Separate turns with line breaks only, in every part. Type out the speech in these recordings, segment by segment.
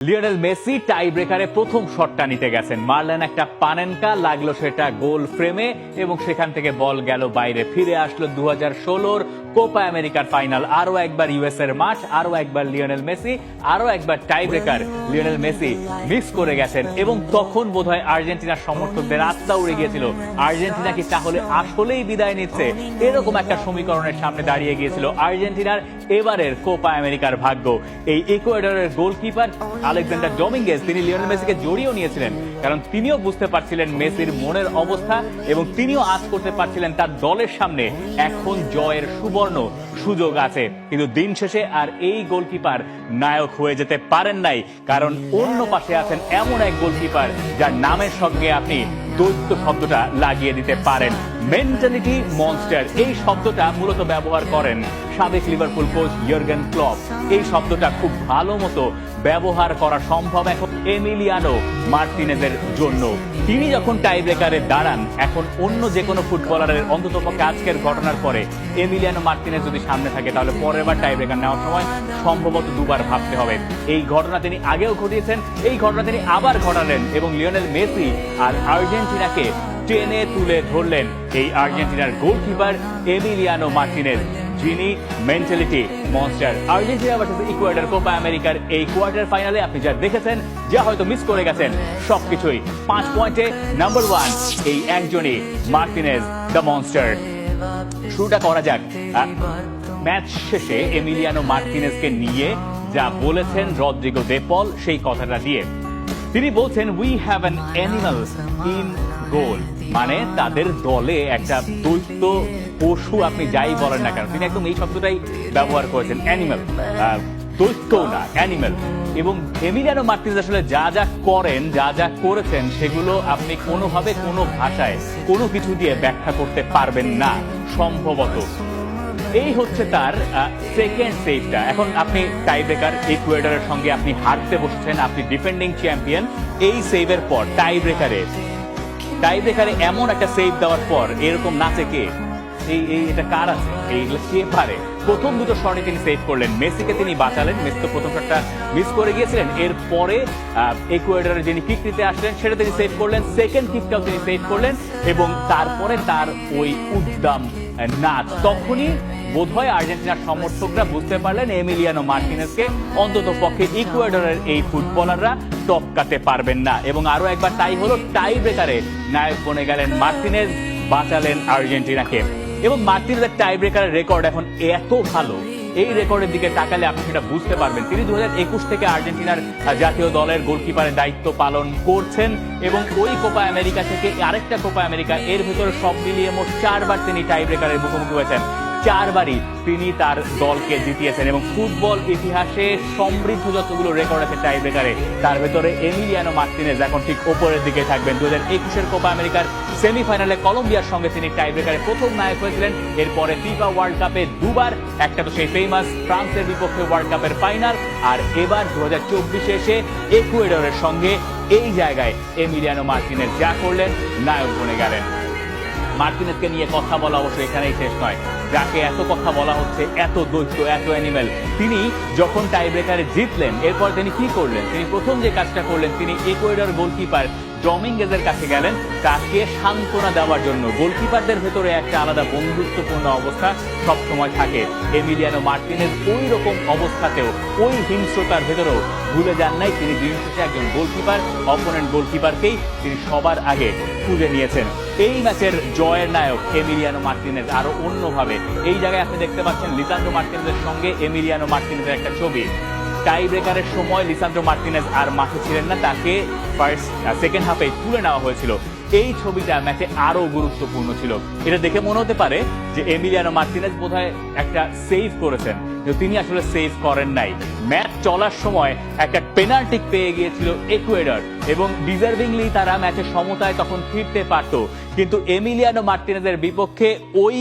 Lionel Messi টাই ব্রেকারে প্রথম শটটা নিতে গেছেন, মারলেন একটা পানেনকা, লাগলো সেটা গোল ফ্রেমে এবং সেখান থেকে বল গেল বাইরে। ফিরে আসলো 2016-র কোপা আমেরিকার ফাইনাল, আরো একবার ইউএস এর মাঠ, আরো একবার লিওনেল মেসি, আরো একবার tie breaker Lionel Messi miss করে গেছেন। এবং তখন বোধহয় আর্জেন্টিনার সমর্থকদের আত্মা উড়ে গিয়েছিল, আর্জেন্টিনা কি তাহলে আসলেই বিদায় নিচ্ছে? এরকম একটা সমীকরণের সামনে দাঁড়িয়ে গিয়েছিল আর্জেন্টিনার এবারের কোপা আমেরিকার ভাগ্য। এই ইকুয়েডরের গোলকিপার আলেকজান্ডার ডমিঙ্গেজ, তিনি লিওনেল মেসিকে জড়িয়েও নিয়েছিলেন, কারণ তিনিও বুঝতে পারছিলেন মেসির মনের অবস্থা এবং তিনিও আজ করতে পারছিলেন তার দলের সামনে এখন জয়ের সুবর্ণ সুযোগ আছে। কিন্তু দিন শেষে আর এই গোলকিপার নায়ক হয়ে যেতে পারেন নাই, কারণ অন্য পাশে আছেন এমন এক গোলকিপার যার নামের সঙ্গে আপনি দৈত্য শব্দটা লাগিয়ে দিতে পারেন। মেন্টালিটি মনস্টার, এই শব্দটা মূলত ব্যবহার করেন সাবেক লিভারপুল কোচ ইয়র্গেন ক্লপ। এই শব্দটা খুব ভালো মতো ব্যবহার করা সম্ভব এখন এমিলিয়ানো মার্টিনেজের জন্য। তিনি যখন টাই ব্রেকারে দাঁড়ান, এখন অন্য যে কোনো ফুটবলারের অন্ততপক্ষে আজকের ঘটনার পরে এমিলিয়ানো মার্টিনেজ যদি সামনে থাকে, তাহলে পরের বার টাই ব্রেকার নেওয়ার সময় সম্ভবত দুবার ভাবতে হবে। এই ঘটনা তিনি আগেও ঘটিয়েছেন, এই ঘটনা তিনি আবার ঘটালেন এবং লিওনেল মেসি আর আর্জেন্টিনাকে টেনে তুলে ধরলেন এই আর্জেন্টিনার গোলকিপার এমিলিয়ানো মার্টিনেজ, যিনি mentality monster. Argentina versus Ecuador Copa আমেরিকার এই কোয়ার্টার ফাইনালে আপনি যা দেখেছেন, যা হয়তো মিস করে গেছেন, সবকিছুই 5 পয়েন্টে নাম্বার 1 এই একজনই মার্টিনেজ দ্য মনস্টার। শুরুটা করা যাক ম্যাচ শেষে এমিলিয়ানো মার্টিনেজকে নিয়ে যা বলেছেন রদ্রিগো দে পল, সেই কথাটা দিয়ে। তিনি বলছেন we have an animal in goal, মানে তাদের দলে একটা দৈত্য পশু, আপনি যাই বলেন না কেন, তিনি একদম এই শব্দটাই ব্যবহার করেছেন, অ্যানিমাল, দৈত্য না অ্যানিমাল। এবং এমিলিয়ানো মার্টিনেজ আসলে যা যা করেন, যা যা করেছেন, সেগুলো আপনি কোনোভাবে কোনো ভাষায় কোনো কিছু দিয়ে ব্যাখ্যা করতে পারবেন না সম্ভবত। এই হচ্ছে তার সেকেন্ড সেভটা। এখন আপনি টাই ব্রেকার ইকুয়েডরের সঙ্গে আপনি হারতে বসেছেন, আপনি ডিফেন্ডিং চ্যাম্পিয়ন। এই সেভের পর টাই ব্রেকারে এমন একটা সেভ দেওয়ার পর এরকম নাচে কে? এটা কার আছে? এইগুলো কে পারে? প্রথম দুটো শটে তিনি সেভ করলেন, মেসিকে তিনি বাঁচালেন। মেসি তো প্রথম শটটা মিস করে গিয়েছিলেন, এরপরে ইকুয়েডরের যিনি কিক নিতে আসলেন সেটা তিনি সেভ করলেন, সেকেন্ড কিকটাও তিনি সেভ করলেন এবং তারপরে তার ওই উদ্দাম নাচ। তখনই বোধহয় আর্জেন্টিনার সমর্থকরা বুঝতে পারলেন এমিলিয়ানো মার্টিনেজকে অন্তত পক্ষে ইকুয়েডরের এই ফুটবলাররা টপকাতে পারবেন না। এবং আরো একবার তাই হলো, টাই ব্রেকারে নায়ক বনে গেলেন মার্টিনেজ, বাঁচালেন আর্জেন্টিনাকে। এবং মার্টিনেজের টাই ব্রেকারের রেকর্ড এখন এত ভালো, এই রেকর্ডের দিকে তাকালে আপনি সেটা বুঝতে পারবেন। তিনি 2021 থেকে আর্জেন্টিনার জাতীয় দলের গোলকিপারের দায়িত্ব পালন করছেন এবং ওই কোপা আমেরিকা থেকে আরেকটা কোপা আমেরিকা, এর ভিতরে সব মিলিয়ে মোট 4 বার তিনি টাই ব্রেকারের মুখোমুখি হয়েছেন, 4 বারই তিনি তার দলকে জিতিয়েছেন। এবং ফুটবল ইতিহাসে সমৃদ্ধ যতগুলো রেকর্ড আছে টাই ব্রেকারে, তার ভেতরে এমিলিয়ানো মার্টিনেজ এখন ঠিক ওপরের দিকে থাকবেন। 2021-এর কোপা আমেরিকার সেমিফাইনালে কলম্বিয়ার সঙ্গে তিনি টাই ব্রেকারে প্রথম নায়ক হয়েছিলেন। এরপরে ফিফা ওয়ার্ল্ড কাপে দুবার, একটা তো সেই ফেমাস ফ্রান্সের বিপক্ষে ওয়ার্ল্ড কাপের ফাইনাল, আর এবার 2024-এ এসে ইকুয়েডরের সঙ্গে এই জায়গায় এমিলিয়ানো মার্টিনেজ যা করলেন, নায়ক বনে গেলেন। মার্টিনেজকে নিয়ে কথা বলা অবশ্য এখানেই শেষ নয়। যাকে এত কথা বলা হচ্ছে, এত দৈত্য, এত অ্যানিমেল, তিনি যখন টাই ব্রেকারে জিতলেন, এরপর তিনি কি করলেন? তিনি প্রথম যে কাজটা করলেন, তিনি ইকুয়েডর গোলকিপার ডমিঙ্গেজের কাছে গেলেন তাকে সান্ত্বনা দেওয়ার জন্য। গোলকিপারদের ভেতরে একটা আলাদা বন্ধুত্বপূর্ণ অবস্থা সবসময় থাকে। এমিলিয়ানো মার্টিনেজ ওই রকম অবস্থাতেও, ওই হিংস্রতার ভেতরেও ভুলে যান নাই। তিনি দিন শেষে একজন গোলকিপার, অপোনেন্ট গোলকিপারকেই তিনি সবার আগে খুঁজে নিয়েছেন। এই ম্যাচের জয়ের নায়ক এমিলিয়ানো মার্টিনেজ আরো অন্যভাবে। এই জায়গায় আপনি দেখতে পাচ্ছেন লিসান্দ্রো মার্টিনেজের সঙ্গে এমিলিয়ানো মার্টিনেজের একটা ছবি। টাই ব্রেকারের সময় লিসান্দ্রো মার্টিনেজ আর মাঠে ছিলেন না, তাকে সেকেন্ড হাফে তুলে নেওয়া হয়েছিল। এই ছবিটা ম্যাচে আরো গুরুত্বপূর্ণ ছিল। এটা দেখে মনে হতে পারে যে এমিলিয়ানো মার্টিনেজ বোধহয় একটা সেভ করেছেন, কিন্তু তিনি আসলে সেভ করেন নাই। ম্যাচ চলার সময় একটা পেনাল্টি পেয়ে গিয়েছিল ইকুয়েডর এবং ডিজার্ভিংলি তারা ম্যাচের সমতায় তখন ফিরতে পারত, কিন্তু এমিলিয়ানো মার্টিনেজের বিপক্ষে ওই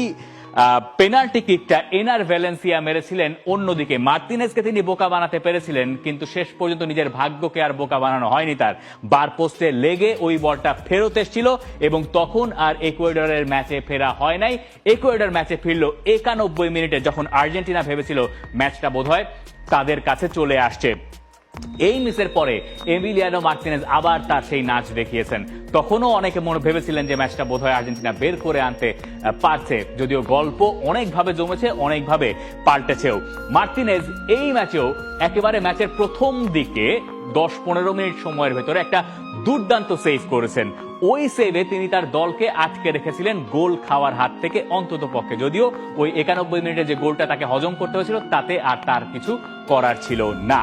পেনাল্টি কিকটা এনার ভ্যালেন্সিয়া মেরেছিলেন। অন্যদিকে মার্টিনেজকে তিনি বোকা বানাতে পেরেছিলেন, কিন্তু শেষ পর্যন্ত নিজের ভাগ্যকে আর বোকা বানানো হয়নি তার। বার পোস্টে লেগে ওই বলটা ফেরত এসেছিল এবং তখন আর ইকুয়েডরের ম্যাচে ফেরা হয় নাই। ইকুয়েডর ম্যাচে ফিরল 91 মিনিটে, যখন আর্জেন্টিনা ভেবেছিল ম্যাচটা বোধহয় তাদের কাছে চলে আসছে। এই মিসের পরে এমিলিয়ানো মার্টিনেজ আবার তার সেই নাচ দেখিয়েছেন। তখনও অনেকে ভেবেছিলেন যে ম্যাচটা বোধহয় আর্জেন্টিনা বের করে আনতে পারছে, যদিও গল্প অনেকভাবে জমেছে, অনেকভাবে পাল্টেছেও। মার্টিনেজ এই ম্যাচেও একেবারে ম্যাচের প্রথম দিকে 10-15 মিনিট সময়ের ভেতরে একটা দুর্দান্ত সেভ করেছেন। ওই সেভে তিনি তার দলকে আটকে রেখেছিলেন গোল খাওয়ার হাত থেকে অন্তত পক্ষে, যদিও ওই 91 মিনিটে যে গোলটা তাকে হজম করতে হয়েছিল তাতে আর তার কিছু করার ছিল না।